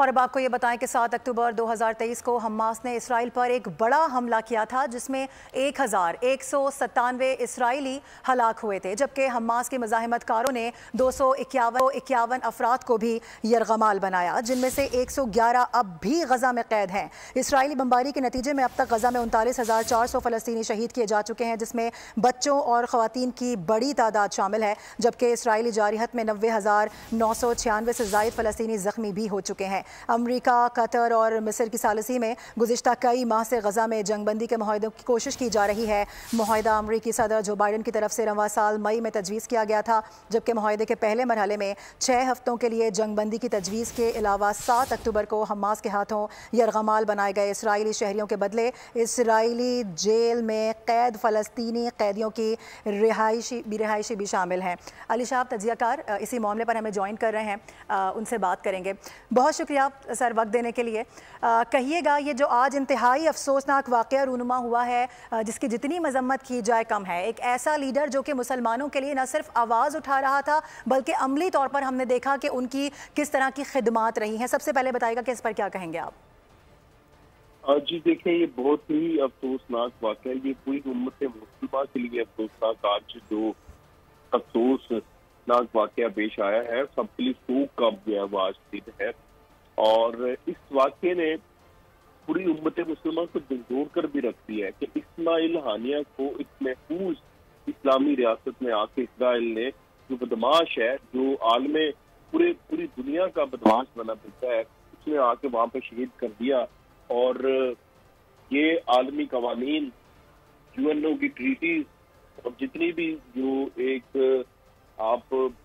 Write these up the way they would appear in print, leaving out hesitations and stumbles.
और अब आपको ये बताएं कि 7 अक्टूबर 2023 को हमास ने इसराइल पर एक बड़ा हमला किया था जिसमें 1197 इसराइली हलाक हुए थे, जबकि हमास के मज़ाहमतकारों ने 251 अफराद को भी यरगमाल बनाया, जिनमें से 111 अब भी गजा में कैद हैं। इसराइली बमबारी के नतीजे में अब तक गजा में 39,400 फ़लस्तीनी शहीद किए जा चुके हैं, जिसमें बच्चों और ख़वातीन की बड़ी तादाद शामिल है, जबकि इसराइली जारिहत में 90,996 से ज़ायद फ़लस्तीनी ज़ख्मी भी हो चुके हैं। अमरीका, कतर और मिस्र की सालिसी में गुज़िश्ता कई माह से गजा में जंगबंदी के मुआहदे की कोशिश की जा रही है। मुआहदा अमरीकी सदर जो बाइडन की तरफ से रवां साल मई में तजवीज़ किया गया था, जबकि मुआहदे के पहले मरहले में 6 हफ्तों के लिए जंगबंदी की तजवीज़ के अलावा 7 अक्टूबर को हमास के हाथों यरगमाल बनाए गए इसराइली शहरियों के बदले इसराइली जेल में कैद फ़लस्तीनी कैदियों की रिहायशी भी शामिल हैं। अली शाह तजियाकार इसी मामले पर हमें ज्वाइन कर रहे हैं, उनसे बात करेंगे। बहुत शुक्रिया सर वक्त देने के लिए। कहिएगा, ये जो आज इंतहाई अफसोसनाक वाक़या रूनुमा हुआ है, जिसकी जितनी मजम्मत की जाए कम है, एक ऐसा लीडर जो कि मुसलमानों के लिए न सिर्फ आवाज़ उठा रहा था बल्कि अमली तौर पर हमने देखा कि उनकी किस तरह की खिदमात रही हैं। सबसे पहले बताइएगा कि इस पर क्या कहेंगे आप? जी देखिए, ये बहुत ही अफसोसनाक वाक़या, ये पूरी उम्मत मुसलमान के लिए अफसोसनाक आज जो अफसोसनाक वाक़या पेश आया है, सबके लिए शोक का जो है वो आज दिन है। और इस वाक़े ने पूरी उम्मत मुसलमान को झंझोड़ कर भी रख दिया है कि इस्माइल हानिया को एक महफूज इस्लामी रियासत में आके इसराइल ने, जो बदमाश है, जो आलमे पूरी दुनिया का बदमाश बना फिरता है, उसने आके वहां पे शहीद कर दिया। और ये आलमी कवानीन, यूएनओ की ट्रीटीज और जितनी भी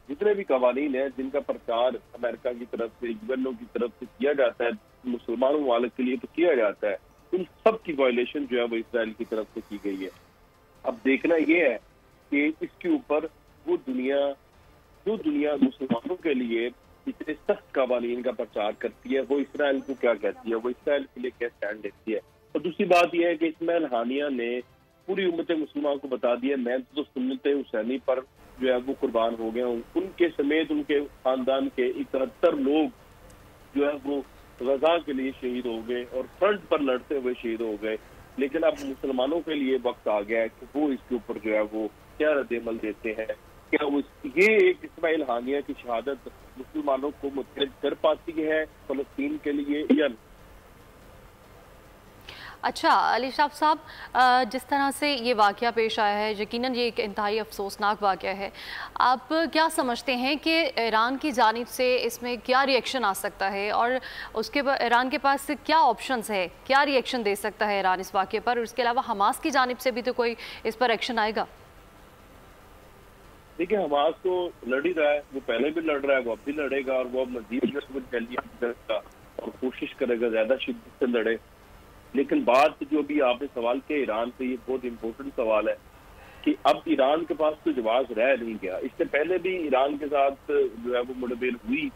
जितने भी कवानीन हैं जिनका प्रचार अमेरिका की तरफ से, यूएनओ की तरफ से किया जाता है, मुसलमानों वाले के लिए तो किया जाता है, उन सब की वायलेशन जो है वो इसराइल की तरफ से की गई है। अब देखना ये है कि इसके ऊपर जो दुनिया मुसलमानों के लिए इतने सख्त कवानीन का प्रचार करती है, वो इसराइल को क्या कहती है, वो इसराइल के लिए क्या स्टैंड लेती है। और दूसरी बात यह है कि इस्माइल हानिया ने पूरी उम्मत मुसलमान को बता दिया, मैं तो सुन्नत हुसैनी पर जो है वो कुर्बान हो गए हूँ। उनके समेत उनके खानदान के 71 लोग जो है वो गजा के लिए शहीद हो गए और फ्रंट पर लड़ते हुए शहीद हो गए। लेकिन अब मुसलमानों के लिए वक्त आ गया है कि वो इसके ऊपर जो है वो क्या रद्द-ए-अमल देते हैं। क्या ये एक इस्माइल हानिया की शहादत मुसलमानों को मुतहद कर पाती है फलस्तीन के लिए या नहीं? अच्छा अली शाह साहब, जिस तरह से ये वाक़या पेश आया है, यकीनन ये एक इंतहाई अफसोसनाक वाक़या है। आप क्या समझते हैं कि ईरान की जानिब से इसमें क्या रिएक्शन आ सकता है और उसके बाद ईरान के पास क्या ऑप्शंस है, क्या रिएक्शन दे सकता है ईरान इस वाक़े पर? और इसके अलावा हमास की जानिब से भी तो कोई इस पर एक्शन आएगा? देखिए, हमास तो लड़ ही रहा है, वो पहले भी लड़ रहा है, वो अब भी लड़ेगा और वो मज़ीद और कोशिश करेगा ज़्यादा शिद्दत से लड़े। लेकिन बात जो भी आपने सवाल किया ईरान से, ये बहुत इम्पोर्टेंट सवाल है कि अब ईरान के पास तो जवाब रह नहीं गया। इससे पहले भी ईरान के साथ जो है वो मुठभेड़ हुई,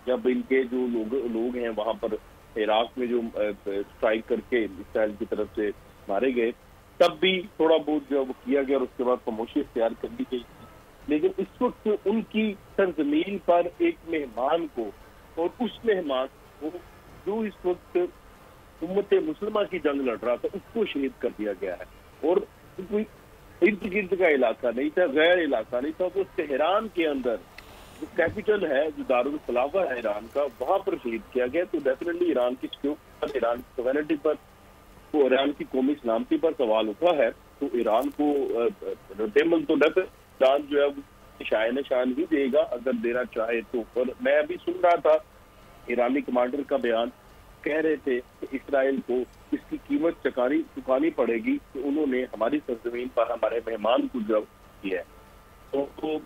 जब इनके जो लोग हैं वहां पर इराक में जो स्ट्राइक करके इसराइल की तरफ से मारे गए, तब भी थोड़ा बहुत जो है वो किया गया और उसके बाद खामोशी इख्तियार कर दी गई। लेकिन इस वक्त उनकी सरजमीन पर एक मेहमान को, और उस मेहमान को जो इस वक्त उम्मत मुसलमान की जंग लड़ रहा था, उसको शहीद कर दिया गया है। और कोई इर्द गिर्द का इलाका नहीं था, गैर इलाका नहीं था, वो तेहरान के अंदर जो कैपिटल है, जो दारुल खिलाफा है ईरान का, वहां पर शहीद किया गया। तो डेफिनेटली ईरान की सिक्योरिटी, ईरान की सॉवरेनिटी पर, वो ईरान की कौमी सलामती पर सवाल उठा है। तो ईरान को रद्द-ए-अमल तो ईरान जो है शायन शान ही देगा अगर देना चाहे तो। पर मैं अभी सुन रहा था ईरानी कमांडर का बयान, कह रहे थे कि इसराइल को इसकी कीमत चुकानी पड़ेगी कि उन्होंने हमारी सरजमीन पर हमारे मेहमान को जब्त किया है। तो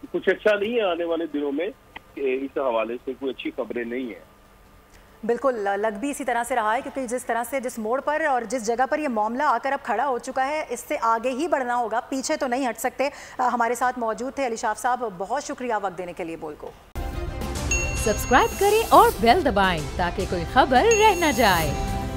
कुछ अच्छा नहीं है आने वाले दिनों में, इस हवाले से कोई अच्छी खबरें नहीं है। बिल्कुल, लग भी इसी तरह से रहा है, क्योंकि जिस तरह से, जिस मोड़ पर और जिस जगह पर ये मामला आकर अब खड़ा हो चुका है, इससे आगे ही बढ़ना होगा, पीछे तो नहीं हट सकते। हमारे साथ मौजूद थे अली शाह साहब, बहुत शुक्रिया वक्त देने के लिए। बोल को सब्सक्राइब करें और बेल दबाएं ताकि कोई खबर रह न जाए।